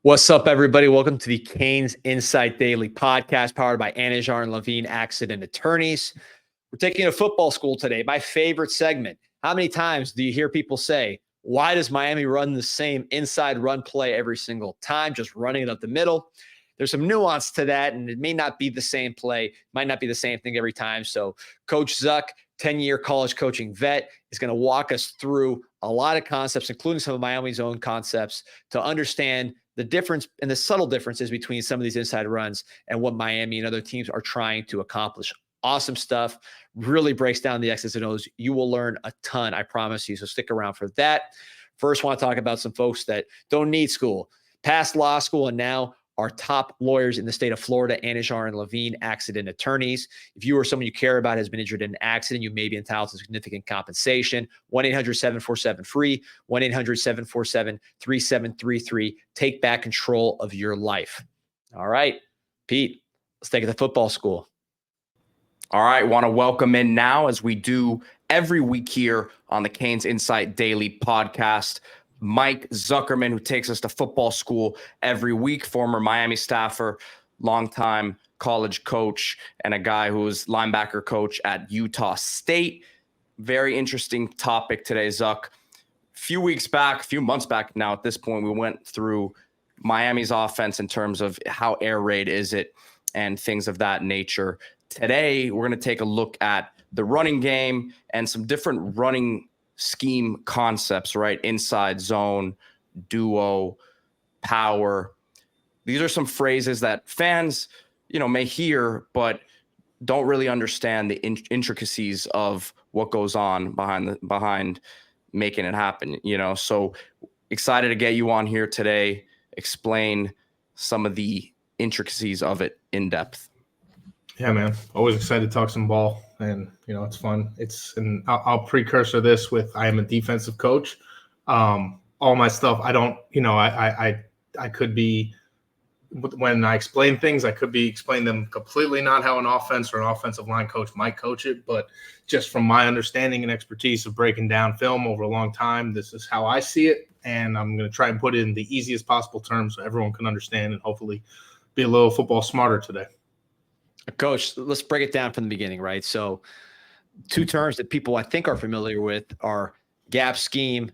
What's up, everybody? Welcome to the CanesInSight Daily Podcast, powered by Ariz and Levine Accident Attorneys. We're taking a football school today, my favorite segment. How many times do you hear people say, why does Miami run the same inside run play every single time, just running it up the middle? There's some nuance to that, and it may not be the same play, might not be the same thing every time. So Coach Zuck, 10-year college coaching vet, is going to walk us through a lot of concepts, including some of Miami's own concepts, to understand the difference and the subtle differences between some of these inside runs and what Miami and other teams are trying to accomplish. Awesome stuff. Really breaks down the X's and O's. You will learn a ton, I promise you. So stick around for that. First, want to talk about some folks that don't need school, passed law school, and now are top lawyers in the state of Florida, Ariz and Levine Accident Attorneys. If you or someone you care about has been injured in an accident, you may be entitled to significant compensation. 1-800-747-FREE, 1-800-747-3733. Take back control of your life. All right, Pete, let's take it to football school. All right, want to welcome in now, as we do every week here on the CanesInsight Daily Podcast, Mike Zuckerman, who takes us to football school every week, former Miami staffer, longtime college coach, and a guy who was linebacker coach at Utah State. Very interesting topic today, Zuck. A few months back now at this point, we went through Miami's offense in terms of how air raid is it and things of that nature. Today, we're going to take a look at the running game and some different running scheme concepts, right? Inside zone, duo, power. These are some phrases that fans, may hear, but don't really understand the intricacies of what goes on behind making it happen, So excited to get you on here today, explain some of the intricacies of it in depth. Yeah, man. Always excited to talk some ball, and it's fun. And I'll precursor this with I am a defensive coach. All my stuff, I don't, I could be, when I explain things, I could be explaining them completely not how an offense or an offensive line coach might coach it, but just from my understanding and expertise of breaking down film over a long time, this is how I see it, and I'm going to try and put it in the easiest possible terms so everyone can understand and hopefully be a little football smarter today. Coach, let's break it down from the beginning, right? So two terms that people I think are familiar with are gap scheme,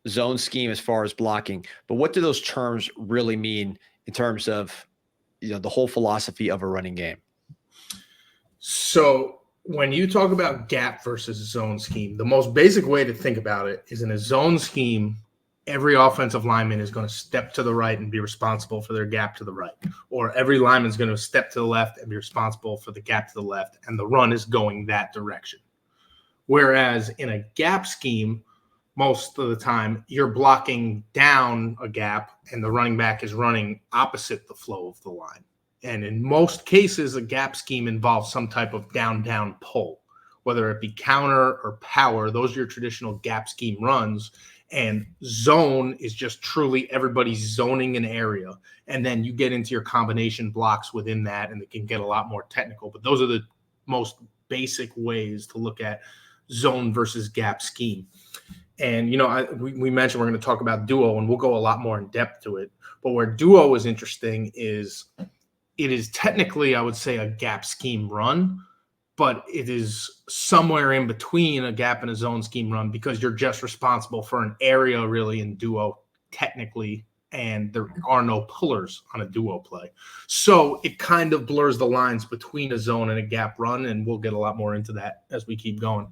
zone scheme as far as blocking. But what do those terms really mean in terms of the whole philosophy of a running game? So when you talk about gap versus zone scheme, the most basic way to think about it is in a zone scheme, every offensive lineman is going to step to the right and be responsible for their gap to the right. Or every lineman is going to step to the left and be responsible for the gap to the left. And the run is going that direction. Whereas in a gap scheme, most of the time, you're blocking down a gap and the running back is running opposite the flow of the line. And in most cases, a gap scheme involves some type of down pull, whether it be counter or power. Those are your traditional gap scheme runs. And zone is just truly everybody zoning an area. And then you get into your combination blocks within that, and it can get a lot more technical. But those are the most basic ways to look at zone versus gap scheme. And, we mentioned we're going to talk about duo, and we'll go a lot more in depth to it. But where duo is interesting is it is technically, I would say, a gap scheme run, but it is somewhere in between a gap and a zone scheme run because you're just responsible for an area really in duo technically, and there are no pullers on a duo play. So it kind of blurs the lines between a zone and a gap run, and we'll get a lot more into that as we keep going.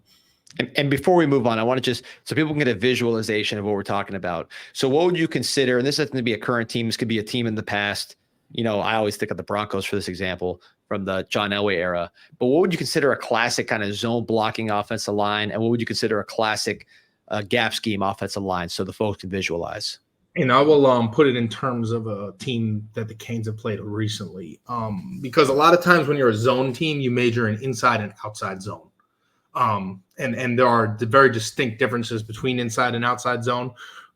And before we move on, I want to just, so people can get a visualization of what we're talking about. So what would you consider, and this doesn't have to be a current team, this could be a team in the past. I always think of the Broncos for this example from the John Elway era. But what would you consider a classic kind of zone blocking offensive line? And what would you consider a classic gap scheme offensive line so the folks can visualize? And I will put it in terms of a team that the Canes have played recently. Because a lot of times when you're a zone team, you major in inside and outside zone. And there are very distinct differences between inside and outside zone.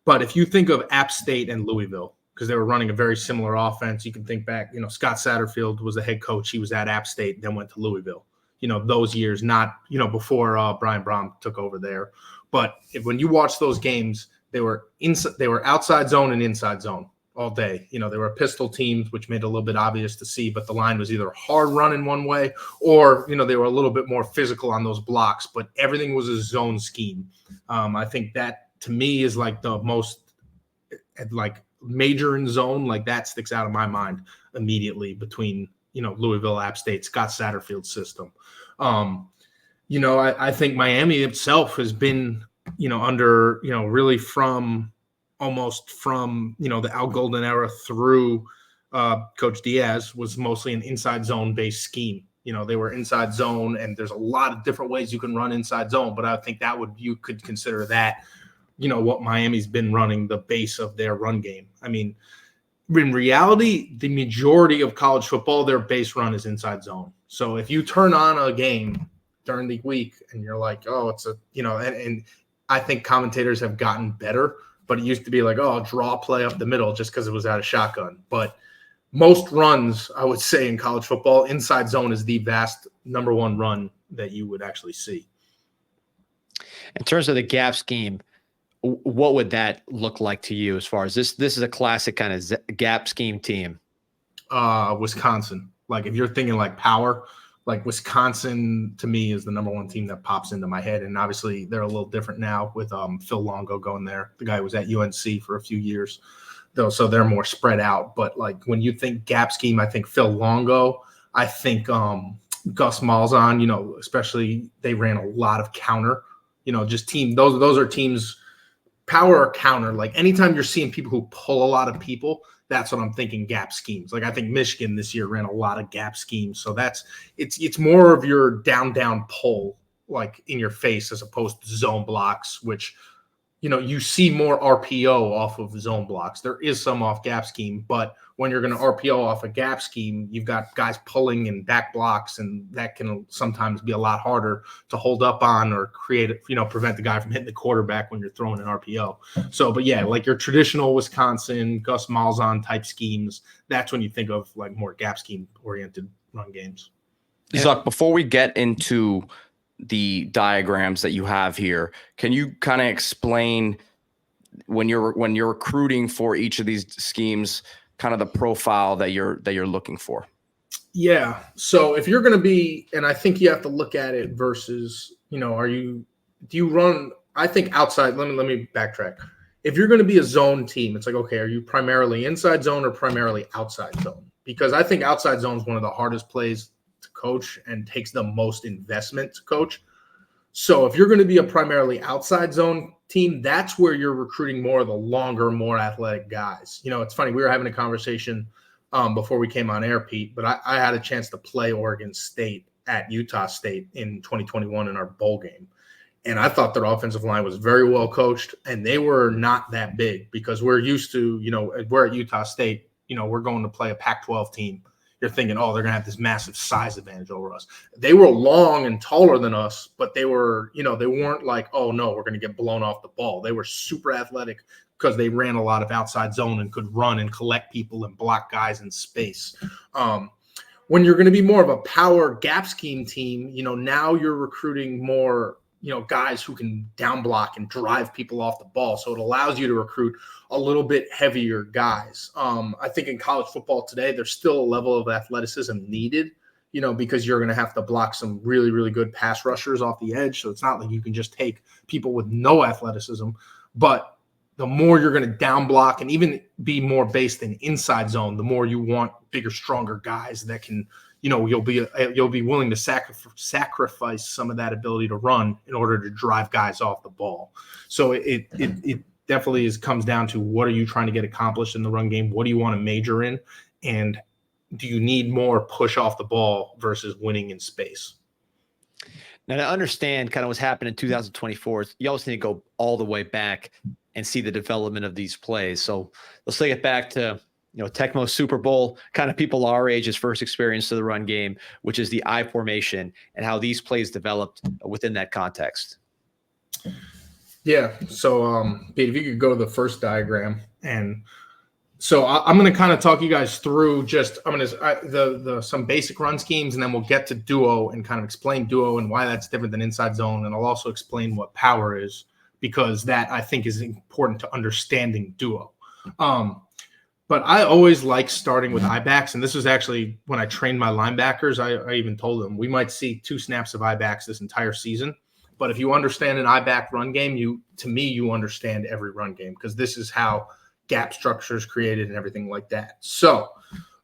But if you think of App State and Louisville, because they were running a very similar offense, you can think back, Scott Satterfield was the head coach. He was at App State, then went to Louisville. Those years, not, before Brian Brohm took over there. But when you watch those games, they were outside zone and inside zone. all day. You know, they were pistol teams, which made it a little bit obvious to see, but the line was either hard run in one way or, you know, they were a little bit more physical on those blocks, but everything was a zone scheme. I think that to me is like the most like major in zone, like that sticks out of my mind immediately between, you know, Louisville, App State, Scott Satterfield's system. You know, I think Miami itself has been, you know, under, you know, really almost from, you know, the Al Golden era through Coach Diaz was mostly an inside zone based scheme. You know, they were inside zone, and there's a lot of different ways you can run inside zone, but I think you could consider that, you know, what Miami's been running, the base of their run game. I mean, in reality, the majority of college football, their base run is inside zone. So if you turn on a game during the week and you're like, oh, it's a, you know, and I think commentators have gotten better, but it used to be like, oh, draw play up the middle just because it was out of shotgun. But most runs, I would say, in college football, inside zone is the vast number one run that you would actually see. In terms of the gap scheme, what would that look like to you as far as this is a classic kind of gap scheme team? Wisconsin. Like if you're thinking like power, like Wisconsin to me is the number one team that pops into my head. And obviously they're a little different now with Phil Longo going there. The guy was at UNC for a few years though. So they're more spread out. But like when you think gap scheme, I think Phil Longo, I think Gus Malzahn, you know, especially they ran a lot of counter, you know, just those are teams, power or counter. Like anytime you're seeing people who pull a lot of people, that's what I'm thinking gap schemes. Like I think Michigan this year ran a lot of gap schemes. So it's more of your down pull, like in your face, as opposed to zone blocks, which, you know, you see more RPO off of zone blocks. There is some off gap scheme, but when you're going to RPO off a gap scheme, you've got guys pulling and back blocks, and that can sometimes be a lot harder to hold up on or create, you know, prevent the guy from hitting the quarterback when you're throwing an RPO. So, but yeah, like your traditional Wisconsin, Gus Malzahn type schemes, that's when you think of like more gap scheme oriented run games. Zuck, before we get into the diagrams that you have here, can you kind of explain when you're recruiting for each of these schemes, kind of the profile that you're looking for? Yeah. So if you're going to be, and I think you have to look at it versus, you know, do you run, I think outside, let me backtrack. If you're going to be a zone team, it's like, okay, are you primarily inside zone or primarily outside zone? Because I think outside zone is one of the hardest plays to coach and takes the most investment to coach. So if you're going to be a primarily outside zone team, that's where you're recruiting more of the longer, more athletic guys. You know, it's funny. We were having a conversation before we came on air, Pete, but I had a chance to play Oregon State at Utah State in 2021 in our bowl game. And I thought their offensive line was very well coached, and they were not that big because we're used to, you know, we're at Utah State, you know, we're going to play a Pac-12 team. You're thinking, oh, they're going to have this massive size advantage over us. They were long and taller than us, but they were, you know, they weren't like, oh, no, we're going to get blown off the ball. They were super athletic because they ran a lot of outside zone and could run and collect people and block guys in space. When you're going to be more of a power gap scheme team, you know, now you're recruiting more, you know, guys who can down block and drive people off the ball. So it allows you to recruit a little bit heavier guys. I think in college football today, there's still a level of athleticism needed, you know, because you're going to have to block some really, really good pass rushers off the edge. So it's not like you can just take people with no athleticism, but the more you're going to down block and even be more based in inside zone, the more you want bigger, stronger guys that can, you know, you'll be willing to sacrifice some of that ability to run in order to drive guys off the ball. So it definitely comes down to what are you trying to get accomplished in the run game? What do you want to major in? And do you need more push off the ball versus winning in space? Now, to understand kind of what's happened in 2024, you always need to go all the way back and see the development of these plays. So let's take it back to, you know, Tecmo's Super Bowl, kind of people our age's first experience to the run game, which is the I formation and how these plays developed within that context. Yeah. So, Pete, if you could go to the first diagram, and so I'm going to kind of talk you guys through just some basic run schemes, and then we'll get to duo and kind of explain duo and why that's different than inside zone, and I'll also explain what power is because that I think is important to understanding duo. But I always like starting with I-backs, and this was actually when I trained my linebackers. I even told them we might see 2 snaps of I-backs this entire season. But if you understand an I-back run game, you understand every run game, because this is how gap structure is created and everything like that. So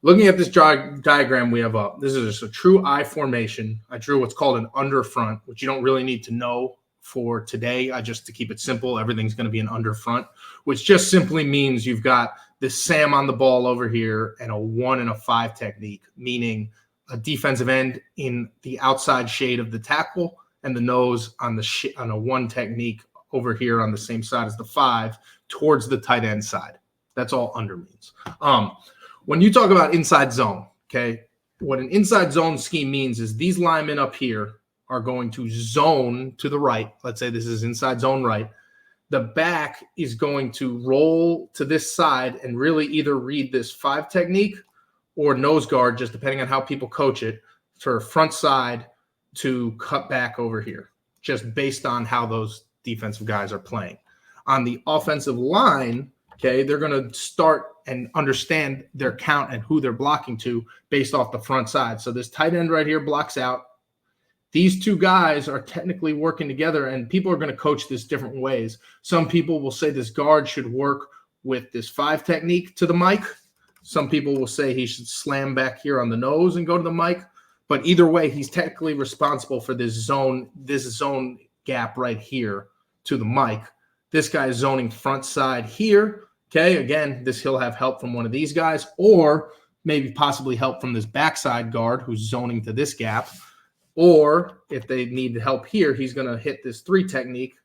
looking at this diagram we have up, this is just a true I formation. I drew what's called an under front, which you don't really need to know for today. Just to keep it simple, everything's going to be an under front, which just simply means you've got this Sam on the ball over here and a 1 and a 5 technique, meaning a defensive end in the outside shade of the tackle and the nose on on a 1 technique over here on the same side as the 5 towards the tight end side. That's all under means. When you talk about inside zone, okay, what an inside zone scheme means is these linemen up here are going to zone to the right. Let's say this is inside zone right. The back is going to roll to this side and really either read this 5 technique or nose guard, just depending on how people coach it, for front side to cut back over here, just based on how those defensive guys are playing. On the offensive line, okay, they're going to start and understand their count and who they're blocking to based off the front side. So this tight end right here blocks out. These 2 guys are technically working together, and people are going to coach this different ways. Some people will say this guard should work with this 5 technique to the mic. Some people will say he should slam back here on the nose and go to the mic. But either way, he's technically responsible for this zone gap right here to the mic. This guy is zoning front side here. Okay, again, he'll have help from one of these guys, or maybe possibly help from this backside guard who's zoning to this gap. Or if they need help here, he's going to hit this 3 technique,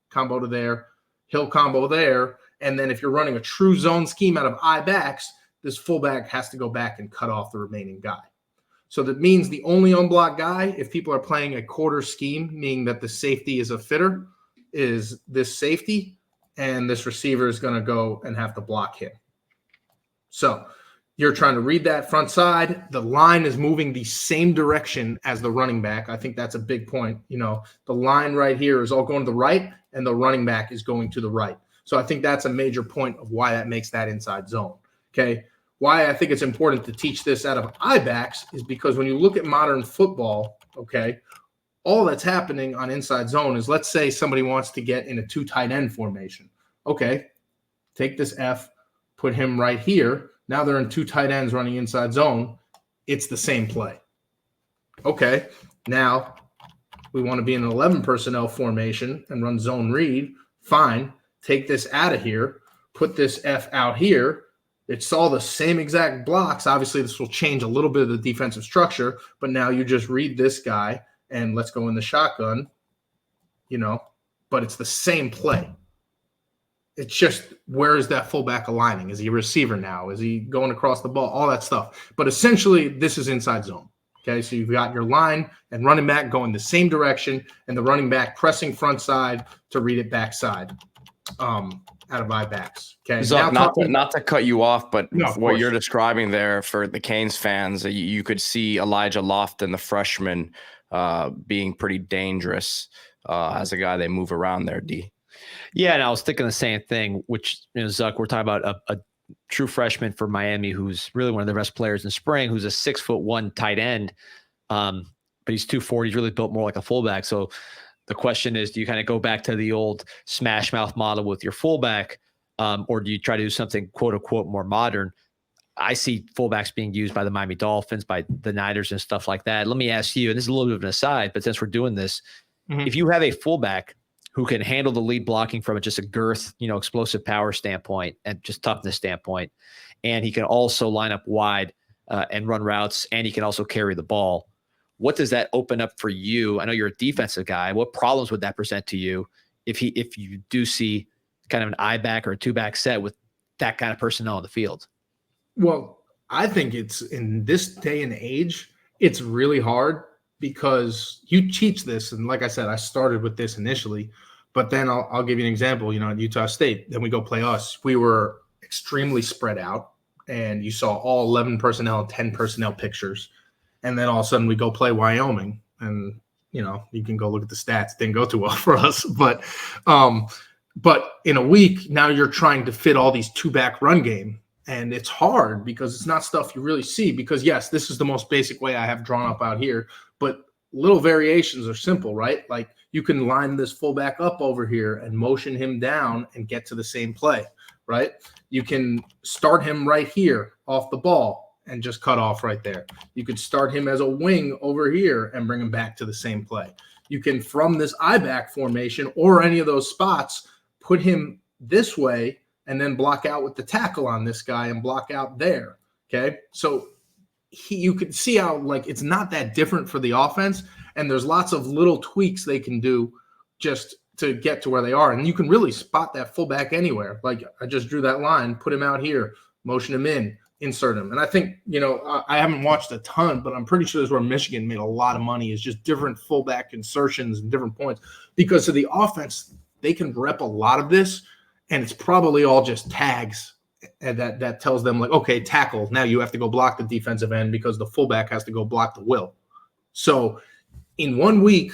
combo to there, he'll combo there. And then if you're running a true zone scheme out of I-backs, this fullback has to go back and cut off the remaining guy. So that means the only unblocked guy, if people are playing a quarter scheme, meaning that the safety is a fitter, is this safety, and this receiver is going to go and have to block him. So you're trying to read that front side. The line is moving the same direction as the running back. I think that's a big point. The line right here is all going to the right, and the running back is going to the right. So I think that's a major point of why that makes that inside zone. Okay. Why I think it's important to teach this out of I-backs is because when you look at modern football, okay, all that's happening on inside zone is, let's say somebody wants to get in a 2 tight end formation. Okay, take this F, put him right here. Now they're in 2 tight ends running inside zone. It's the same play. Okay, now we want to be in an 11 personnel formation and run zone read. Fine, take this out of here, put this F out here. It's all the same exact blocks. Obviously, this will change a little bit of the defensive structure, but now you just read this guy and let's go in the shotgun, but it's the same play. It's just, where is that fullback aligning? Is he a receiver now? Is he going across the ball? All that stuff. But essentially, this is inside zone. Okay, so you've got your line and running back going the same direction, and the running back pressing front side to read it backside. Out of I-backs. Okay. Zuck, not to cut you off, but no, what you're describing there for the Canes fans, you could see Elijah Lofton, the freshman, being pretty dangerous as a guy they move around there, D. Yeah, and I was thinking the same thing, which, Zuck, we're talking about a true freshman for Miami who's really one of the best players in spring, who's a 6'1" tight end, but he's 240. He's really built more like a fullback. So the question is, do you kind of go back to the old smash mouth model with your fullback, or do you try to do something quote unquote more modern? I see fullbacks being used by the Miami Dolphins, by the Niners and stuff like that. Let me ask you, and this is a little bit of an aside, but since we're doing this, if you have a fullback who can handle the lead blocking from just a girth, explosive power standpoint and just toughness standpoint, and he can also line up wide and run routes, and he can also carry the ball, what does that open up for you? I know you're a defensive guy. What problems would that present to you if you do see kind of an I-back or a 2-back set with that kind of personnel on the field? Well, I think it's, in this day and age, it's really hard because you teach this. And like I said, I started with this initially, but then I'll give you an example, at Utah State, then we go play us. We were extremely spread out, and you saw all 11 personnel and 10 personnel pictures. And then all of a sudden we go play Wyoming, and, you can go look at the stats. It didn't go too well for us, but in a week, now you're trying to fit all these 2-back run game. And it's hard because it's not stuff you really see, because yes, this is the most basic way I have drawn up out here, but little variations are simple, right? Like you can line this fullback up over here and motion him down and get to the same play, right? You can start him right here off the ball and just cut off right there. You could start him as a wing over here and bring him back to the same play. You can, from this I-back formation or any of those spots, put him this way and then block out with the tackle on this guy and block out there, okay? So you can see how, like, it's not that different for the offense, and there's lots of little tweaks they can do just to get to where they are. And you can really spot that fullback anywhere. Like I just drew that line, put him out here, motion him in, insert him. And I think, I haven't watched a ton, but I'm pretty sure this is where Michigan made a lot of money, is just different fullback insertions and different points. Because of the offense, they can rep a lot of this, and it's probably all just tags. And that tells them, like, okay, tackle, now you have to go block the defensive end because the fullback has to go block the will. So in 1 week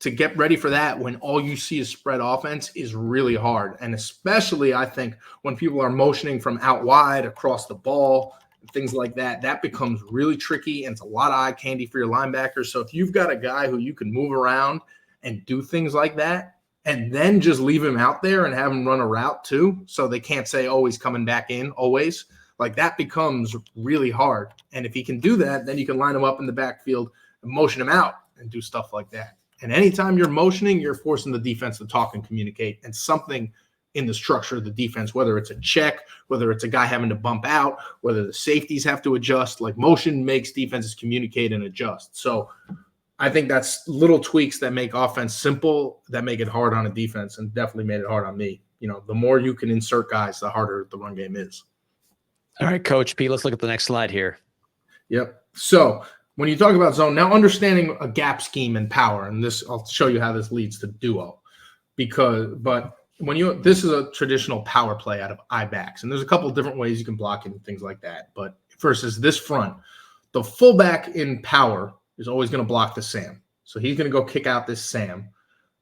to get ready for that, when all you see is spread offense, is really hard. And especially, I think, when people are motioning from out wide across the ball and things like that, that becomes really tricky, and it's a lot of eye candy for your linebackers. So if you've got a guy who you can move around and do things like that, and then just leave him out there and have him run a route too, so they can't say, oh, he's coming back in always, like that becomes really hard. And if he can do that, then you can line him up in the backfield and motion him out and do stuff like that. And anytime you're motioning, you're forcing the defense to talk and communicate, and something in the structure of the defense, whether it's a check, whether it's a guy having to bump out, whether the safeties have to adjust, like motion makes defenses communicate and adjust. So I think that's little tweaks that make offense simple, that make it hard on a defense, and definitely made it hard on me. The more you can insert guys, the harder the run game is. All right, Coach P, let's look at the next slide here. Yep. So when you talk about zone, now understanding a gap scheme and power, and this, I'll show you how this leads to duo, this is a traditional power play out of I-backs, and there's a couple of different ways you can block it and things like that. But versus this front, the fullback in power is always going to block the Sam. So he's going to go kick out this Sam.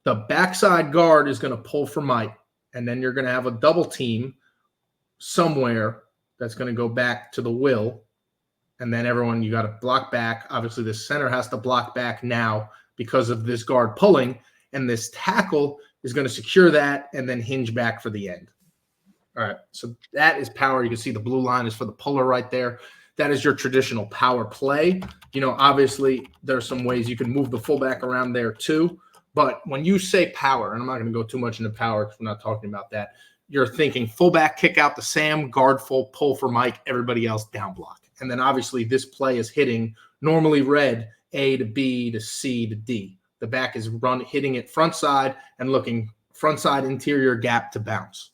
The backside guard is going to pull for Mike, and then you're going to have a double team somewhere that's going to go back to the will, and then everyone, you got to block back. Obviously, the center has to block back now because of this guard pulling, and this tackle is going to secure that and then hinge back for the end. All right, so that is power. You can see the blue line is for the puller right there. That is your traditional power play. Obviously, there's some ways you can move the fullback around there too. But when you say power, and I'm not going to go too much into power because we're not talking about that, you're thinking fullback, kick out the Sam, guard full, pull for Mike, everybody else down block. And then obviously this play is hitting, normally red, A to B to C to D. The back is hitting it front side and looking front side interior gap to bounce.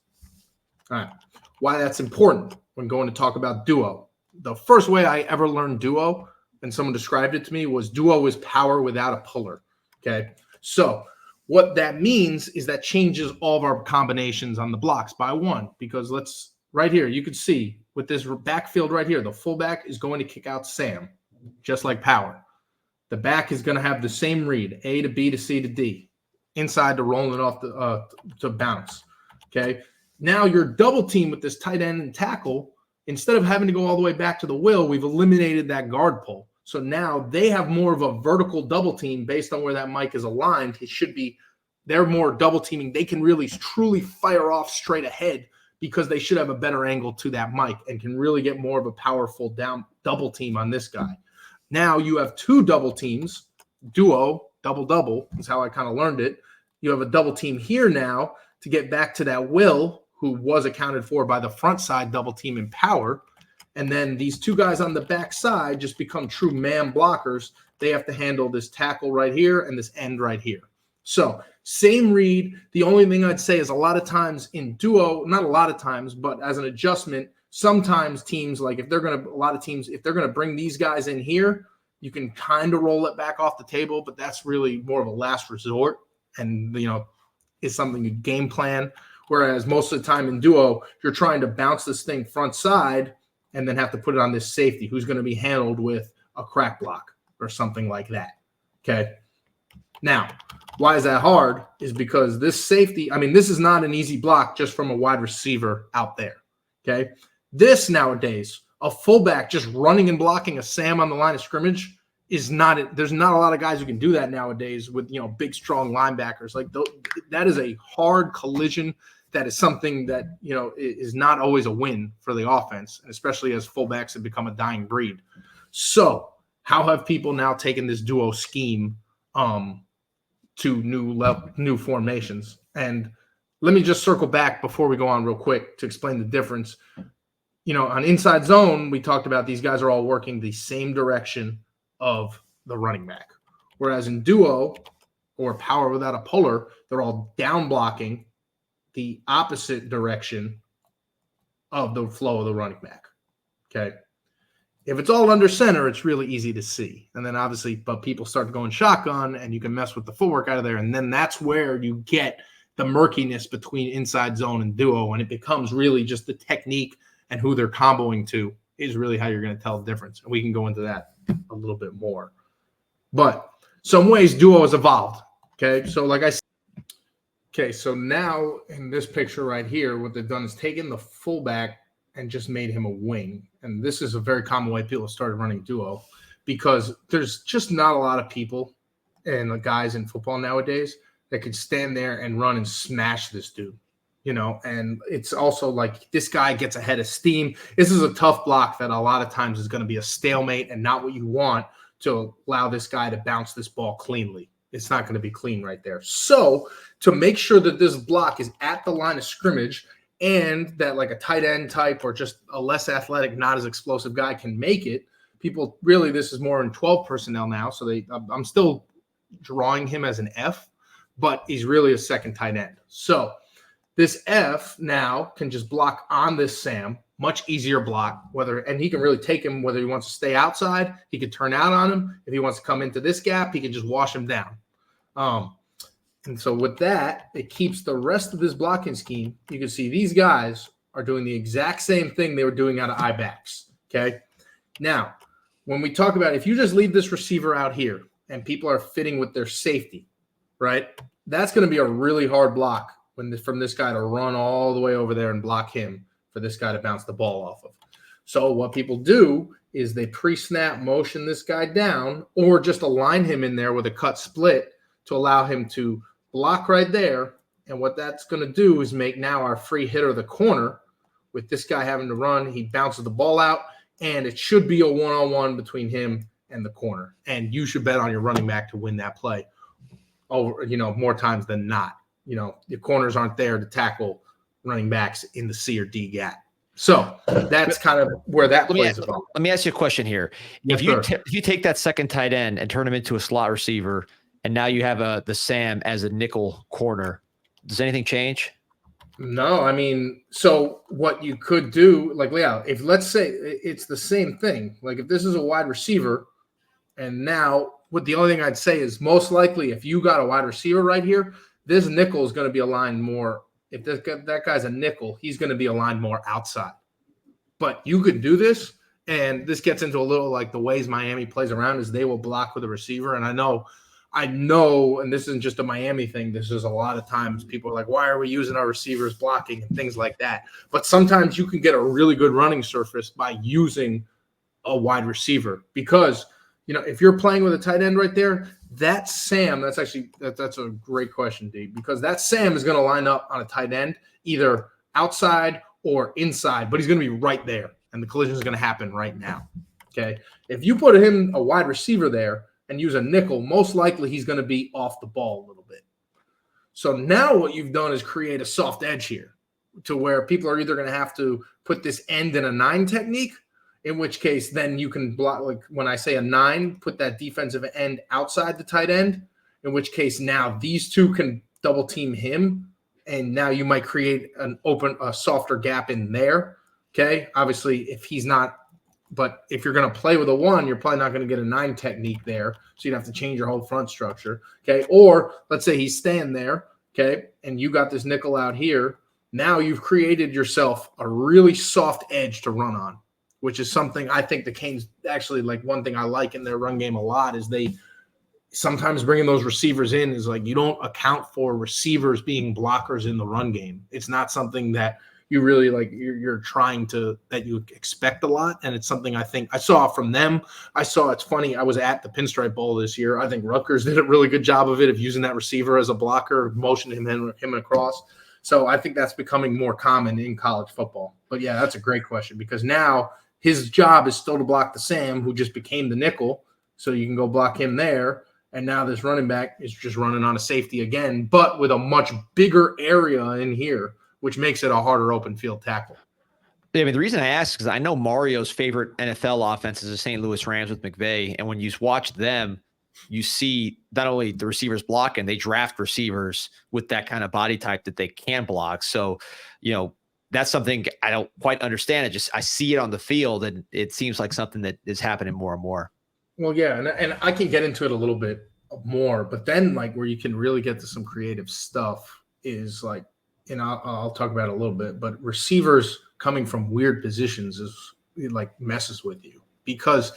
All right. Why that's important when going to talk about duo. The first way I ever learned duo, and someone described it to me, was duo is power without a puller. Okay. So what that means is that changes all of our combinations on the blocks by one, because right here, you can see with this backfield right here, the fullback is going to kick out Sam, just like power. The back is going to have the same read, A to B to C to D, inside to rolling it off to bounce. Okay. Now your double team with this tight end and tackle, instead of having to go all the way back to the will, we've eliminated that guard pull. So now they have more of a vertical double team based on where that mic is aligned. They're more double teaming. They can really truly fire off straight ahead because they should have a better angle to that mic and can really get more of a powerful down double team on this guy. Now you have two double teams, duo, double is how I kind of learned it. You have a double team here now to get back to that will, who was accounted for by the front side double team in power. And then these two guys on the back side just become true man blockers. They have to handle this tackle right here and this end right here. So same read. The only thing I'd say is a lot of times in duo, not a lot of times, but as an adjustment, sometimes teams, like if they're going to bring these guys in here, you can kind of roll it back off the table, but that's really more of a last resort. And, it's something you game plan. Whereas most of the time in duo, you're trying to bounce this thing front side and then have to put it on this safety who's going to be handled with a crack block or something like that. Okay. Now, why is that hard? Is because this safety, this is not an easy block just from a wide receiver out there. Okay. This nowadays, a fullback just running and blocking a Sam on the line of scrimmage is not. There's not a lot of guys who can do that nowadays with big strong linebackers. Like that is a hard collision. That is something that is not always a win for the offense, and especially as fullbacks have become a dying breed. So how have people now taken this duo scheme to new formations? And let me just circle back before we go on real quick to explain the difference. On inside zone, we talked about these guys are all working the same direction of the running back. Whereas in duo or power without a puller, they're all down blocking the opposite direction of the flow of the running back. Okay. If it's all under center, it's really easy to see. And then obviously, but people start going shotgun and you can mess with the footwork out of there. And then that's where you get the murkiness between inside zone and duo. And it becomes really just the technique and who they're comboing to is really how you're going to tell the difference. And we can go into that a little bit more. But some ways duo has evolved. Okay. So like I said, so now in this picture right here, what they've done is taken the fullback and just made him a wing. And this is a very common way people started running duo because there's just not a lot of people and guys in football nowadays that could stand there and run and smash this dude, and it's also like this guy gets ahead of steam. This is a tough block that a lot of times is going to be a stalemate and not what you want to allow this guy to bounce this ball cleanly. It's not going to be clean right there. So to make sure that this block is at the line of scrimmage and that like a tight end type or just a less athletic, not as explosive guy can make it, people really, this is more in 12 personnel now. So I'm still drawing him as an F, but he's really a second tight end. So this F now can just block on this Sam, much easier block, and he can really take him whether he wants to stay outside, he could turn out on him. If he wants to come into this gap, he can just wash him down. And so with that, it keeps the rest of this blocking scheme. You can see these guys are doing the exact same thing they were doing out of I-backs. Okay. Now, when we talk about if you just leave this receiver out here and people are fitting with their safety, right? That's going to be a really hard block from this guy to run all the way over there and block him for this guy to bounce the ball off of. So what people do is they pre-snap motion this guy down or just align him in there with a cut split to allow him to block right there. And what that's going to do is make now our free hitter the corner with this guy having to run. He bounces the ball out, and it should be a one-on-one between him and the corner. And you should bet on your running back to win that play over, more times than not. Your corners aren't there to tackle running backs in the C or D gap. So that's kind of where that plays about. Let me ask you a question here. Yes, if you take that second tight end and turn him into a slot receiver, and now you have the Sam as a nickel corner, does anything change? No, I mean, so what you could do, if let's say it's the same thing, like if this is a wide receiver, and now the only thing I'd say is most likely if you got a wide receiver right here, this nickel is going to be aligned more. If that guy's a nickel, he's going to be aligned more outside. But you could do this, and this gets into a little like the ways Miami plays around is they will block with a receiver. And I know, and this isn't just a Miami thing. This is a lot of times people are like, why are we using our receivers blocking and things like that? But sometimes you can get a really good running surface by using a wide receiver because, if you're playing with a tight end right there, that Sam, that's a great question, D, because that Sam is going to line up on a tight end either outside or inside, but he's going to be right there, and the collision is going to happen right now. Okay, if you put him a wide receiver there and use a nickel, most likely he's going to be off the ball a little bit. So now what you've done is create a soft edge here to where people are either going to have to put this end in a 9 technique, in which case then you can block, like when I say a 9, put that defensive end outside the tight end, in which case now these two can double team him, and now you might create a softer gap in there. Okay, obviously if he's not, but if you're going to play with a 1, you're probably not going to get a 9 technique there, so you'd have to change your whole front structure. Okay, or let's say he's staying there, okay, and you got this nickel out here. Now you've created yourself a really soft edge to run on, which is something I think the Canes actually, like, one thing I like in their run game a lot is they sometimes bringing those receivers in is like you don't account for receivers being blockers in the run game. It's not something that you really you're trying to that you expect a lot, and it's something I think I saw from them. It's funny. I was at the Pinstripe Bowl this year. I think Rutgers did a really good job of it, of using that receiver as a blocker, motioning him across. So I think that's becoming more common in college football. But yeah, that's a great question, because now his job is still to block the Sam, who just became the nickel. So you can go block him there. And now this running back is just running on a safety again, but with a much bigger area in here, which makes it a harder open field tackle. Yeah, I mean, the reason I ask is because I know Mario's favorite NFL offense is the St. Louis Rams with McVay. And when you watch them, you see not only the receivers blocking, they draft receivers with that kind of body type that they can block. So, that's something I don't quite understand. I see it on the field, and it seems like something that is happening more and more. Well, yeah, and I can get into it a little bit more, but then where you can really get to some creative stuff is I'll talk about it a little bit, but receivers coming from weird positions is messes with you, because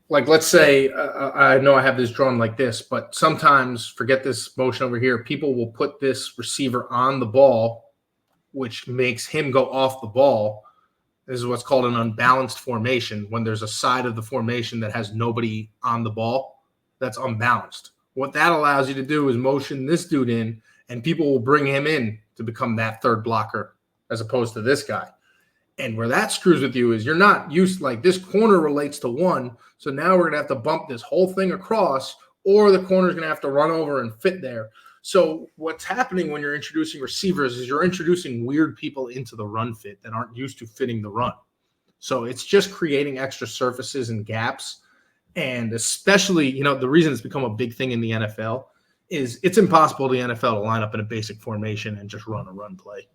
let's say I know I have this drawn like this, but sometimes, forget this motion over here, people will put this receiver on the ball, which makes him go off the ball. This is what's called an unbalanced formation, when there's a side of the formation that has nobody on the ball that's unbalanced. What that allows you to do is motion this dude in, and people will bring him in to become that third blocker as opposed to this guy. And where that screws with you is you're not used, this corner relates to one, so now we're going to have to bump this whole thing across, or the corner's going to have to run over and fit there. So what's happening when you're introducing receivers is you're introducing weird people into the run fit that aren't used to fitting the run. So it's just creating extra surfaces and gaps. And especially, the reason it's become a big thing in the NFL is it's impossible in the NFL to line up in a basic formation and just run a run play.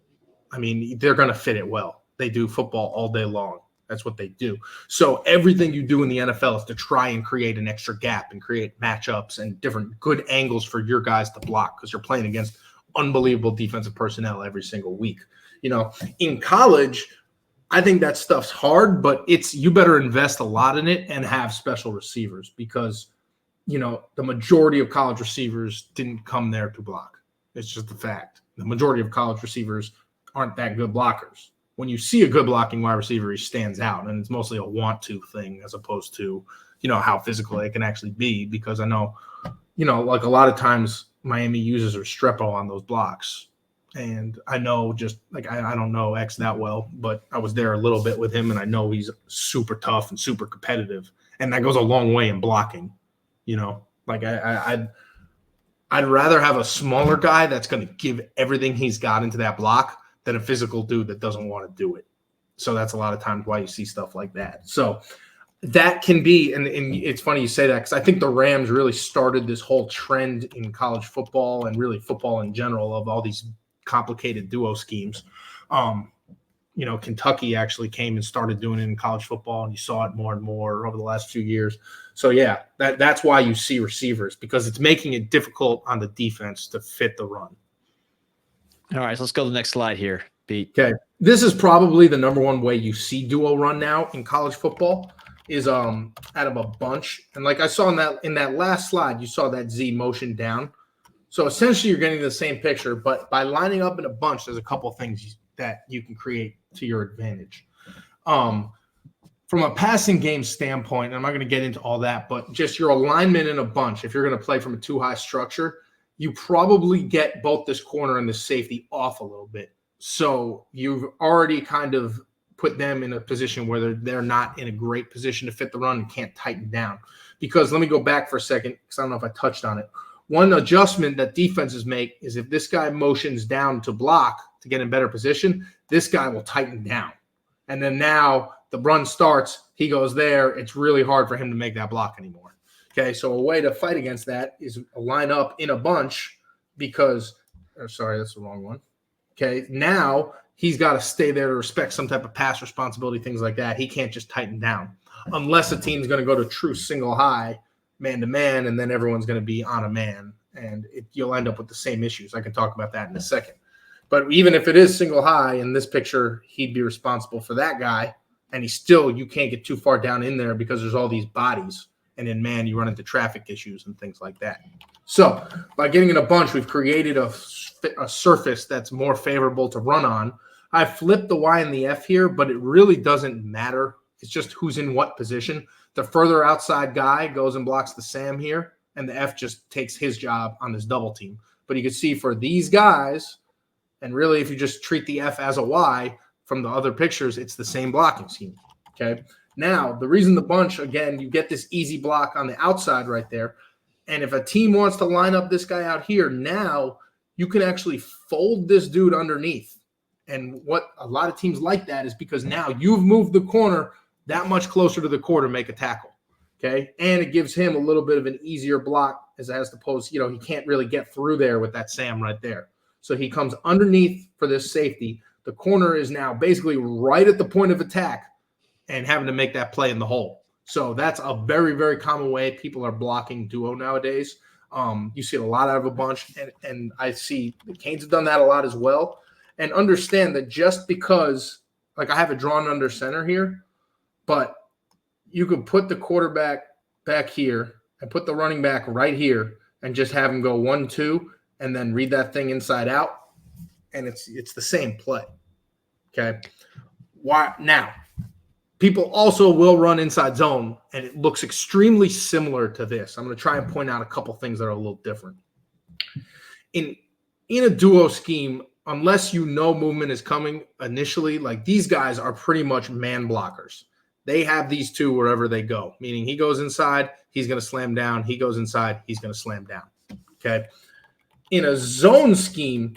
I mean, they're going to fit it well. They do football all day long. That's what they do. So everything you do in the NFL is to try and create an extra gap and create matchups and different good angles for your guys to block, because you're playing against unbelievable defensive personnel every single week. In college, I think that stuff's hard, but you better invest a lot in it and have special receivers, because, the majority of college receivers didn't come there to block. It's just a fact. The majority of college receivers aren't that good blockers. When you see a good blocking wide receiver, he stands out, and it's mostly a want-to thing as opposed to, how physical they can actually be, because I know, a lot of times Miami uses Restrepo on those blocks, and I know I don't know X that well, but I was there a little bit with him, and I know he's super tough and super competitive, and that goes a long way in blocking. I'd rather have a smaller guy that's going to give everything he's got into that block than a physical dude that doesn't want to do it. So that's a lot of times why you see stuff like that. So that can be, and it's funny you say that, because I think the Rams really started this whole trend in college football and really football in general of all these complicated duo schemes. Kentucky actually came and started doing it in college football, and you saw it more and more over the last few years. So yeah, that's why you see receivers, because it's making it difficult on the defense to fit the run. All right, so let's go to the next slide here, Pete. Okay. This is probably the number one way you see duo run now in college football is out of a bunch. And like I saw in that last slide, you saw that Z motion down. So essentially you're getting the same picture, but by lining up in a bunch, there's a couple of things that you can create to your advantage. From a passing game standpoint, I'm not going to get into all that, but just your alignment in a bunch, if you're going to play from a too-high structure, you probably get both this corner and this safety off a little bit. So you've already kind of put them in a position where they're not in a great position to fit the run and can't tighten down. Because let me go back for a second, because I don't know if I touched on it. One adjustment that defenses make is if this guy motions down to block to get in better position, this guy will tighten down. And then now the run starts, he goes there. It's really hard for him to make that block anymore. Okay, so a way to fight against that is line up in a bunch because sorry, that's the wrong one. Okay, now he's got to stay there to respect some type of pass responsibility, things like that. He can't just tighten down unless a team's going to go to true single high, man-to-man, and then everyone's going to be on a man, and you'll end up with the same issues. I can talk about that in a second. But even if it is single high, in this picture, he'd be responsible for that guy, and you can't get too far down in there because there's all these bodies. And in man, you run into traffic issues and things like that. So by getting in a bunch, we've created a surface that's more favorable to run on. I flipped the Y and the F here, but it really doesn't matter. It's just who's in what position. The further outside guy goes and blocks the Sam here, and the F just takes his job on this double team. But you can see for these guys, and really if you just treat the F as a Y from the other pictures, it's the same blocking scheme, okay? Now, the reason the bunch, again, you get this easy block on the outside right there, and if a team wants to line up this guy out here, now you can actually fold this dude underneath. And what a lot of teams like that is because now you've moved the corner that much closer to the core to make a tackle, okay? And it gives him a little bit of an easier block as opposed, he can't really get through there with that Sam right there. So he comes underneath for this safety. The corner is now basically right at the point of attack and having to make that play in the hole. So that's a very, very common way people are blocking duo nowadays. You see a lot out of a bunch, and I see the Canes have done that a lot as well. And understand that just because, like I have it drawn under center here, but you could put the quarterback back here and put the running back right here and just have him go 1-2 and then read that thing inside out, and it's the same play. Okay. Why now? People also will run inside zone, and it looks extremely similar to this. I'm going to try and point out a couple things that are a little different. In a duo scheme, unless you know movement is coming initially, like these guys are pretty much man blockers. They have these two wherever they go, meaning he goes inside, he's going to slam down. He goes inside, he's going to slam down. Okay. In a zone scheme,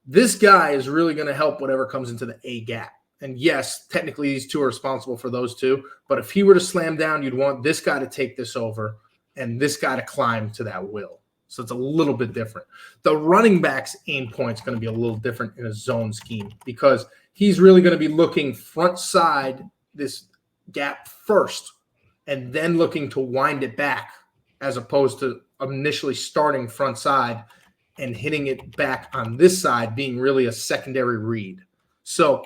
this guy is really going to help whatever comes into the A gap. And yes, technically these two are responsible for those two. But if he were to slam down, you'd want this guy to take this over and this guy to climb to that will. So it's a little bit different. The running back's aim point is going to be a little different in a zone scheme because he's really going to be looking front side, this gap first, and then looking to wind it back as opposed to initially starting front side and hitting it back on this side being really a secondary read. So,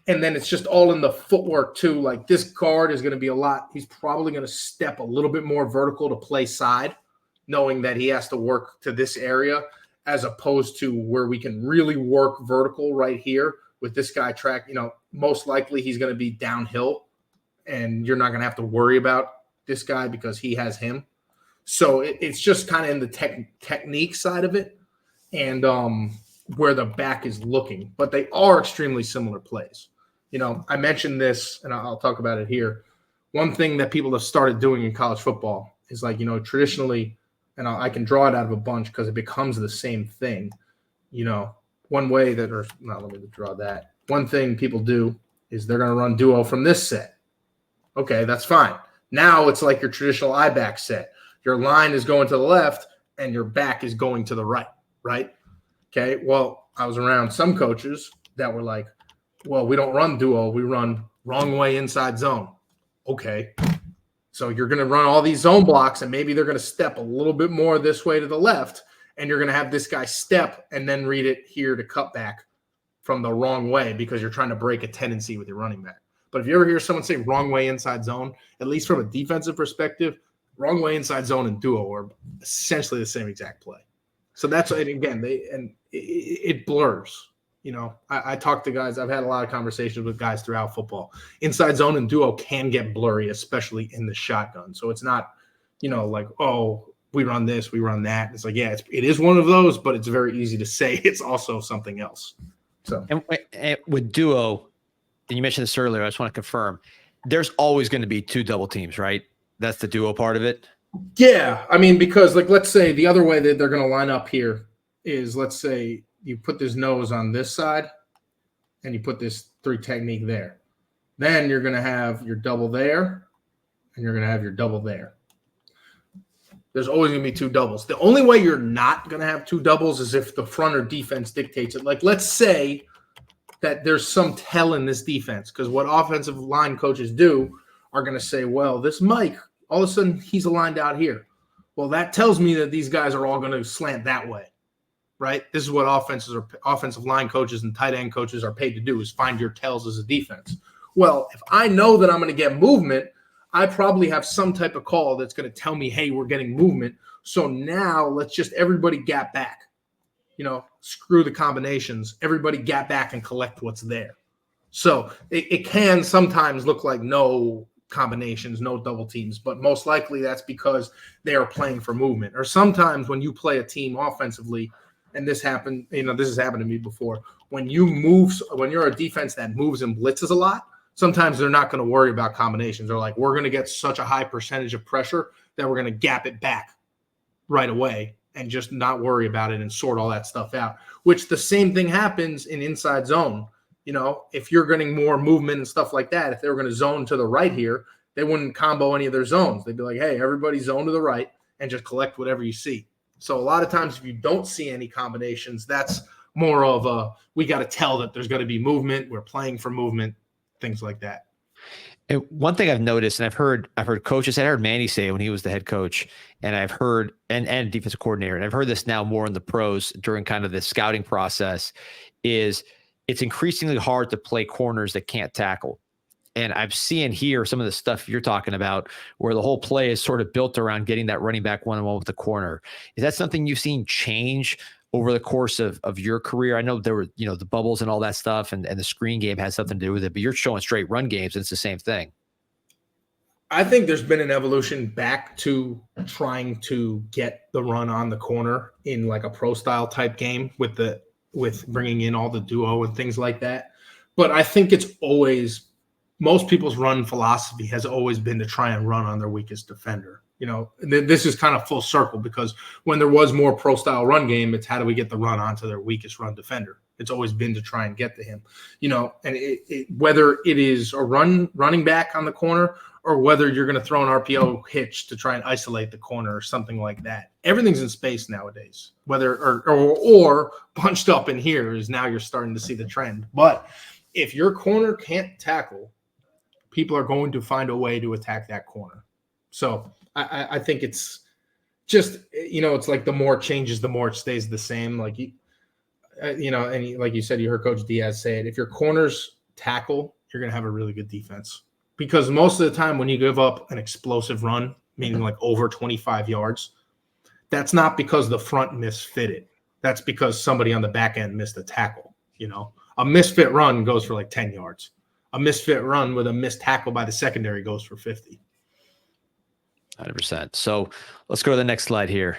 and then it's just all in the footwork too. Like this guard is going to be he's probably going to step a little bit more vertical to play side, knowing that he has to work to this area as opposed to where we can really work vertical right here with this guy track. Most likely he's going to be downhill and you're not going to have to worry about this guy because he has him. So it's just kind of in the technique side of it and where the back is looking. But they are extremely similar plays. I mentioned this, and I'll talk about it here. One thing that people have started doing in college football is traditionally, and I can draw it out of a bunch because it becomes the same thing. One way that, or not, let me draw that. One thing people do is they're going to run duo from this set. Okay, that's fine. Now it's like your traditional I-back set. Your line is going to the left and your back is going to the right? Okay, well, I was around some coaches that were like, well, we don't run duo. We run wrong way inside zone. Okay, so you're going to run all these zone blocks and maybe they're going to step a little bit more this way to the left and you're going to have this guy step and then read it here to cut back from the wrong way because you're trying to break a tendency with your running back. But if you ever hear someone say wrong way inside zone, at least from a defensive perspective, wrong way inside zone and duo are essentially the same exact play. So that's, and again, it blurs. I talk to guys. I've had a lot of conversations with guys throughout football. Inside zone and duo can get blurry, especially in the shotgun. So it's not, like, oh, we run this, we run that. It's like, yeah, it is one of those, but it's very easy to say it's also something else. So and with duo, and you mentioned this earlier, I just want to confirm, there's always going to be two double teams, right? That's the duo part of it. Yeah, because let's say the other way that they're going to line up here is, let's say you put this nose on this side and you put this 3 technique there. Then you're going to have your double there and you're going to have your double there. There's always going to be 2 doubles. The only way you're not going to have 2 doubles is if the front or defense dictates it. Like, let's say that there's some tell in this defense, because what offensive line coaches do are going to say, well, this Mike, all of a sudden he's aligned out here. Well, that tells me that these guys are all going to slant that way, right? This is what offensive line coaches and tight end coaches are paid to do, is find your tells as a defense. Well, if I know that I'm going to get movement, I probably have some type of call that's going to tell me, hey, we're getting movement. So now let's just everybody gap back. screw the combinations. Everybody gap back and collect what's there. So it can sometimes look like no combinations, no double teams, but most likely that's because they are playing for movement. Or sometimes when you play a team offensively, and this has happened to me before, when you're a defense that moves and blitzes a lot, sometimes they're not going to worry about combinations. They're like, we're going to get such a high percentage of pressure that we're going to gap it back right away and just not worry about it and sort all that stuff out, which the same thing happens in inside zone. If you're getting more movement and stuff like that, if they were going to zone to the right here, they wouldn't combo any of their zones. They'd be like, hey, everybody zone to the right and just collect whatever you see. So a lot of times if you don't see any combinations, that's more of we got to tell that there's going to be movement. We're playing for movement, things like that. And one thing I've noticed, and I've heard coaches, I heard Manny say when he was the head coach, and I've heard, and defensive coordinator, and I've heard this now more in the pros during kind of the scouting process, is it's increasingly hard to play corners that can't tackle. And I've seen here some of the stuff you're talking about where the whole play is sort of built around getting that running back one-on-one with the corner. Is that something you've seen change over the course of your career? I know there were, the bubbles and all that stuff, and the screen game has something to do with it, but you're showing straight run games, and it's the same thing. I think there's been an evolution back to trying to get the run on the corner in like a pro style type game with bringing in all the duo and things like that. But I think most people's run philosophy has always been to try and run on their weakest defender. This is kind of full circle because when there was more pro style run game, it's how do we get the run onto their weakest run defender? It's always been to try and get to him, and whether it is a running back on the corner or whether you're going to throw an RPO hitch to try and isolate the corner or something like that. Everything's in space nowadays, whether or bunched up in here is now you're starting to see the trend. But if your corner can't tackle, people are going to find a way to attack that corner. So I think it's just, it's like the more it changes, the more it stays the same. Like, and like you said, you heard Coach Diaz say it. If your corners tackle, you're going to have a really good defense. Because most of the time when you give up an explosive run, meaning like over 25 yards, that's not because the front misfitted. That's because somebody on the back end missed a tackle. A misfit run goes for like 10 yards. A misfit run with a missed tackle by the secondary goes for 50. 100%. So let's go to the next slide here.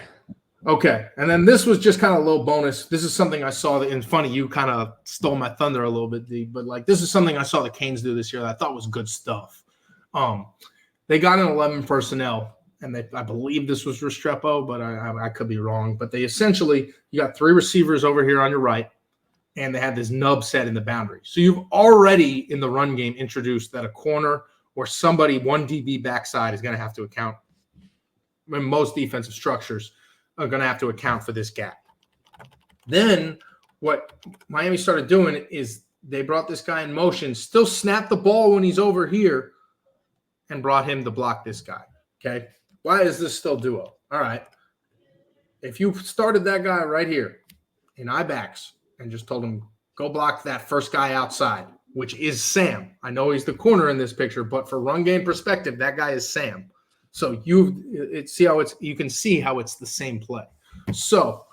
Okay. And then this was just kind of a little bonus. This is something I saw that, and funny, you kind of stole my thunder a little bit, D, but like this is something I saw the Canes do this year that I thought was good stuff. They got an 11 personnel, and I believe this was Restrepo, but I could be wrong. But they essentially, you got 3 receivers over here on your right, and they had this nub set in the boundary. So you've already in the run game introduced that a corner or somebody 1 DB backside is going to have to account. When most defensive structures are going to have to account for this gap. Then what Miami started doing is they brought this guy in motion, still snapped the ball when he's over here, and brought him to block this guy. Okay. Why is this still duo? All right. If you started that guy right here in I backs and just told him, go block that first guy outside, which is Sam. I know he's the corner in this picture, but for run game perspective, that guy is Sam. So you can see how it's the same play. So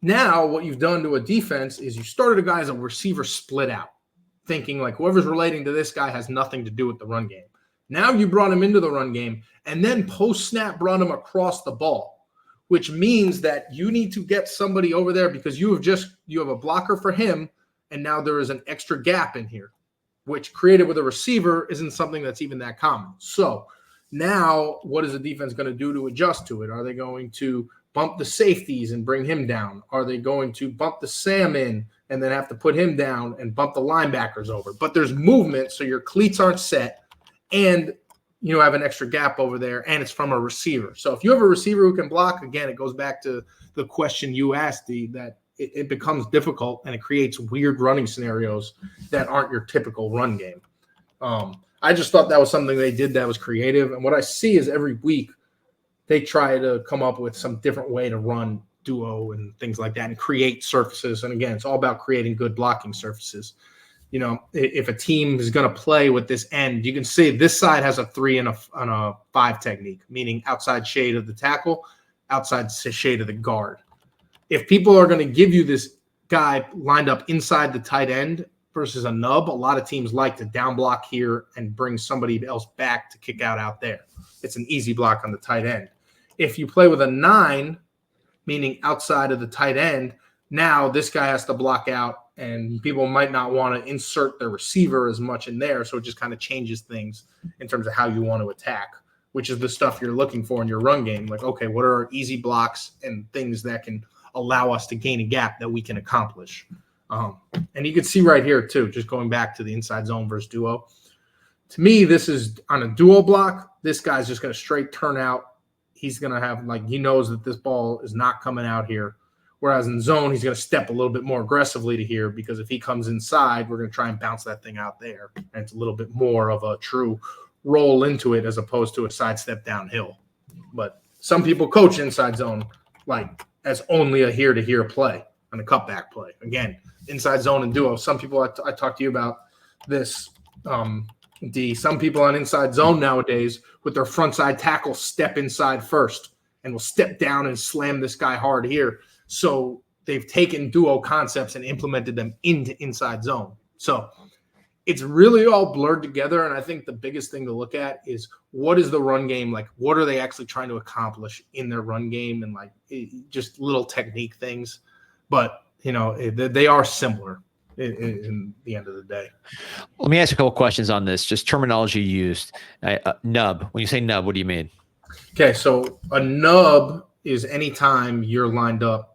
now what you've done to a defense is you started a guy as a receiver split out, thinking like whoever's relating to this guy has nothing to do with the run game. Now you brought him into the run game and then post snap brought him across the ball, which means that you need to get somebody over there because you have a blocker for him. And now there is an extra gap in here, which created with a receiver isn't something that's even that common. So now, what is the defense going to do to adjust to it? Are they going to bump the safeties and bring him down? Are they going to bump the Sam in and then have to put him down and bump the linebackers over? But there's movement, so your cleats aren't set, and you have an extra gap over there, and it's from a receiver. So if you have a receiver who can block, again, it goes back to the question you asked, that it becomes difficult and it creates weird running scenarios that aren't your typical run game. I just thought that was something they did that was creative. And what I see is every week they try to come up with some different way to run duo and things like that and create surfaces. And again, it's all about creating good blocking surfaces. If a team is going to play with this end, you can see this side has a 3 and a 5 technique, meaning outside shade of the tackle, outside shade of the guard. if people are going to give you this guy lined up inside the tight end versus a nub, a lot of teams like to down block here and bring somebody else back to kick out there. It's an easy block on the tight end. If you play with a 9, meaning outside of the tight end, now this guy has to block out, and people might not want to insert their receiver as much in there, so it just kind of changes things in terms of how you want to attack, which is the stuff you're looking for in your run game. Like, okay, what are our easy blocks and things that can allow us to gain a gap that we can accomplish? And you can see right here, too, just going back to the inside zone versus duo. To me, this is on a duo block. This guy's just going to straight turn out. He's going to have, like, he knows that this ball is not coming out here. Whereas in zone, he's going to step a little bit more aggressively to here, because if he comes inside, we're going to try and bounce that thing out there. And it's a little bit more of a true roll into it as opposed to a sidestep downhill. But some people coach inside zone like as only a here-to-here play and a cutback play. Again, inside zone and duo. Some people, I talked to you about this, D. Some people on inside zone nowadays with their front side tackle step inside first and will step down and slam this guy hard here. So they've taken duo concepts and implemented them into inside zone. So it's really all blurred together. And I think the biggest thing to look at is what is the run game like? What are they actually trying to accomplish in their run game? And like just little technique things. But, you know, they are similar in the end of the day. Let me ask you a couple questions on this. Just terminology used. Nub. When you say nub, what do you mean? Okay, so a nub is anytime you're lined up,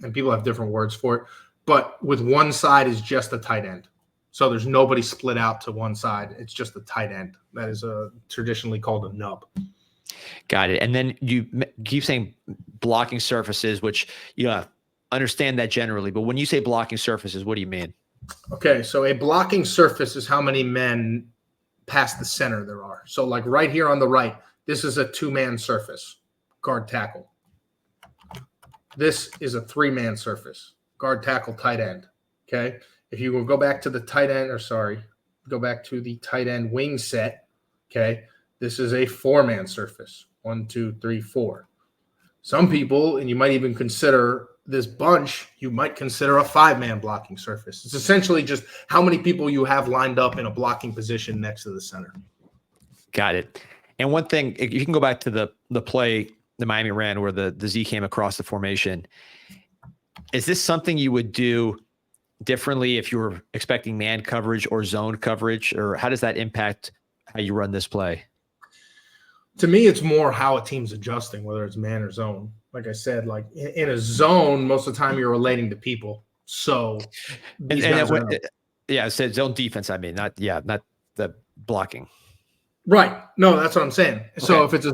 and people have different words for it, but with one side is just a tight end. So there's nobody split out to one side. It's just a tight end. That is traditionally called a nub. Got it. And then you keep saying blocking surfaces, which understand that generally. But when you say blocking surfaces, what do you mean? Okay, so a blocking surface is how many men past the center there are. So like right here on the right, this is a 2-man surface, guard tackle. This is a 3-man surface, guard tackle, tight end. Okay. If you will go back to the tight end, go back to the tight end wing set. Okay. This is a 4-man surface. 1, 2, 3, 4. Some people, and you might even consider this bunch, you might consider a 5-man blocking surface. It's essentially just how many people you have lined up in a blocking position next to the center. Got it. And one thing, you can go back to the play the Miami ran where the Z came across the formation. Is this something you would do differently if you were expecting man coverage or zone coverage, or how does that impact how you run this play? To me, it's more how a team's adjusting, whether it's man or zone. Like I said, like in a zone, most of the time you're relating to people. So I said zone defense. I mean, not the blocking. Right. No, that's what I'm saying. Okay. So if it's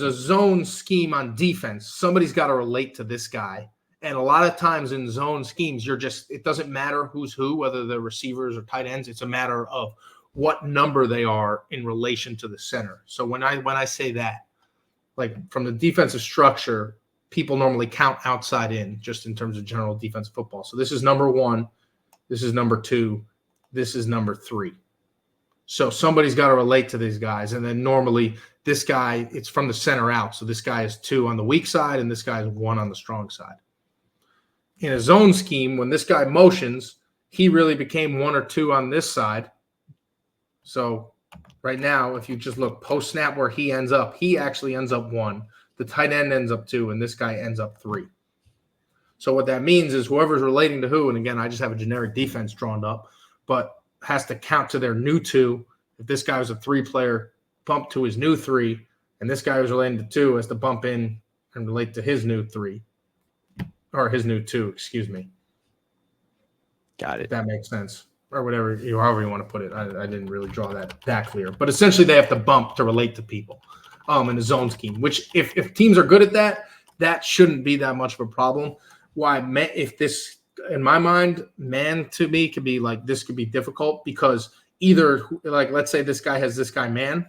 a zone scheme on defense, somebody's got to relate to this guy. And a lot of times in zone schemes, it doesn't matter who's who, whether they're receivers or tight ends. It's a matter of what number they are in relation to the center. So when I say that, like from the defensive structure, people normally count outside in just in terms of general defensive football. So this is number 1, this is number 2, this is number 3. So somebody's got to relate to these guys. And then normally this guy, it's from the center out. So this guy is 2 on the weak side and this guy is 1 on the strong side. In a zone scheme, when this guy motions, he really became 1 or 2 on this side. So right now, if you just look post-snap where he ends up, he actually ends up 1. The tight end ends up 2, and this guy ends up 3. So what that means is whoever's relating to who, and again, I just have a generic defense drawn up, but has to count to their new 2. If this guy was a 3-player, bump to his new 3, and this guy was relating to 2, has to bump in and relate to his new 3. Or his new 2, excuse me. Got it. If that makes sense. Or whatever, however you want to put it. I didn't really draw that clear. But essentially they have to bump to relate to people in the zone scheme, which if teams are good at that, that shouldn't be that much of a problem. In my mind, man to me could be like, this could be difficult because either like, let's say this guy has this guy man,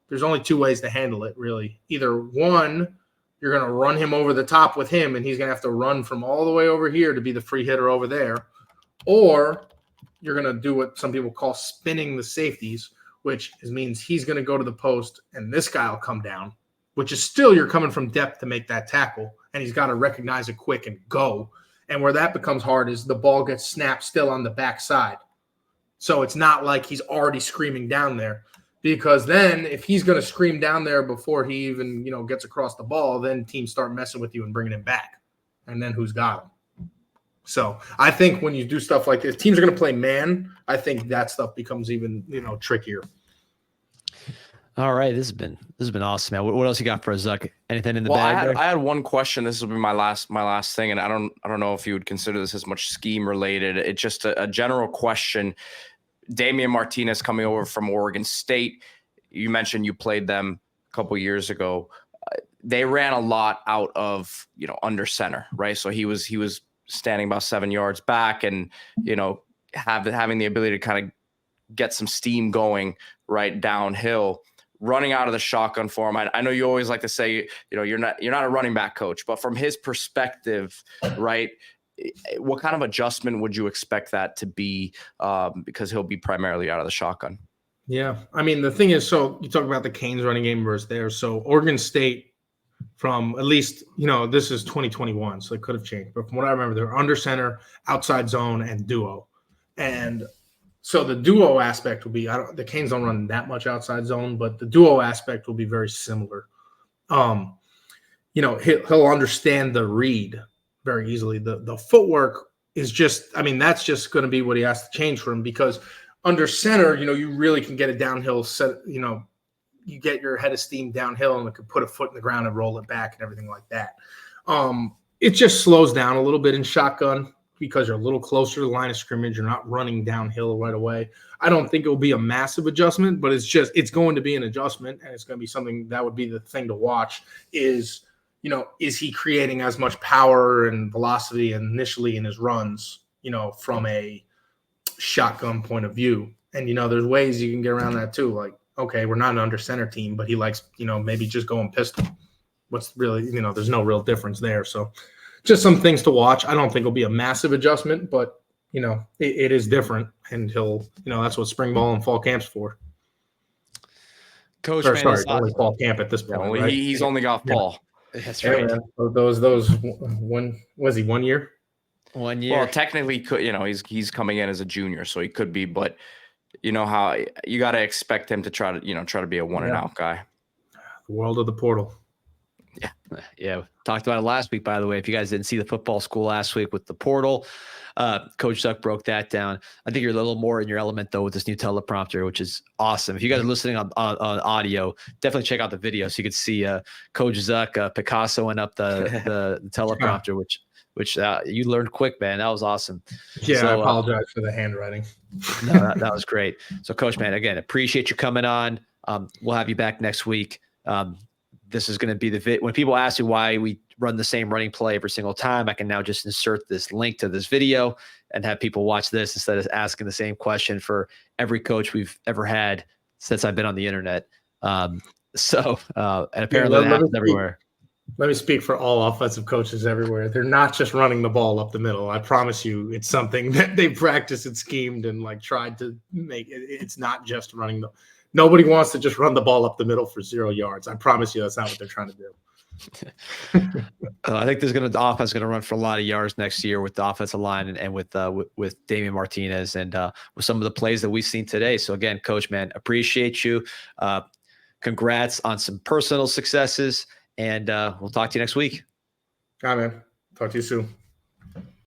there's only 2 ways to handle it really. Either 1, you're going to run him over the top with him and he's going to have to run from all the way over here to be the free hitter over there. Or you're going to do what some people call spinning the safeties, which means he's going to go to the post and this guy will come down which is still you're coming from depth to make that tackle, and he's got to recognize it quick and go. And where that becomes hard is the ball gets snapped still on the backside. So it's not like he's already screaming down there, because then if he's going to scream down there before he even, gets across the ball, then teams start messing with you and bringing him back. And then who's got him? So I think when you do stuff like this, teams are going to play man. I think that stuff becomes even, trickier. All right. This has been awesome, man. What else you got for us, Zuck? Anything in the bag? I had one question. This will be my last thing, and I don't know if you would consider this as much scheme related. It's just a general question. Damian Martinez coming over from Oregon State. You mentioned you played them a couple years ago. They ran a lot out of, under center, right? So he was standing about 7 yards back and, having the ability to kind of get some steam going right downhill, running out of the shotgun for him. I know you always like to say, you're not a running back coach, but from his perspective, right, what kind of adjustment would you expect that to be, because he'll be primarily out of the shotgun? Yeah. I mean, the thing is, so you talk about the Canes running game versus there. So Oregon State, from at least, this is 2021, so it could have changed. But from what I remember, they're under center, outside zone, and duo. And so the duo aspect will be, the Canes don't run that much outside zone, but the duo aspect will be very similar. He'll understand the read very easily. The footwork is just, that's just going to be what he has to change for him, because under center, you really can get it downhill, you get your head of steam downhill and it could put a foot in the ground and roll it back and everything like that. It just slows down a little bit in shotgun because you're a little closer to the line of scrimmage. You're not running downhill right away. I don't think it will be a massive adjustment, but it's going to be an adjustment, and it's going to be something that would be the thing to watch is he creating as much power and velocity initially in his runs, from a shotgun point of view. And, there's ways you can get around that too. Like, okay, we're not an under center team, but he likes, maybe just going pistol. What's really, there's no real difference there. So just some things to watch. I don't think it'll be a massive adjustment, but, it is different. And he'll, that's what spring ball and fall camp's for. Coach, only fall camp at this point. Yeah, right? He's only got fall. That's right. Yeah, those when was he 1 year? 1 year. Well, technically, he's coming in as a junior, so he could be, but how you got to expect him to try to be a one and out guy. The world of the portal. Yeah. Talked about it last week, by the way. If you guys didn't see the football school last week with the portal, Coach Zuck broke that down. I think you're a little more in your element though with this new teleprompter, which is awesome. If you guys are listening on audio, definitely check out the video so you can see Coach Zuck Picassoing up the teleprompter, which you learned quick, man. That was awesome. Yeah, so, I apologize for the handwriting. No, that was great. So, Coach, man, again, appreciate you coming on. We'll have you back next week. This is going to be when people ask me why we run the same running play every single time, I can now just insert this link to this video and have people watch this instead of asking the same question for every coach we've ever had since I've been on the internet. And apparently that happens everywhere. Let me speak for all offensive coaches everywhere. They're not just running the ball up the middle. I promise you, it's something that they practiced and schemed and tried to make. It's not just running the. Nobody wants to just run the ball up the middle for 0 yards. I promise you, that's not what they're trying to do. I think the offense is going to run for a lot of yards next year with the offensive line and with Damian Martinez and with some of the plays that we've seen today. So again, Coach, man, appreciate you. Congrats on some personal successes. And we'll talk to you next week. All right, man. Talk to you soon.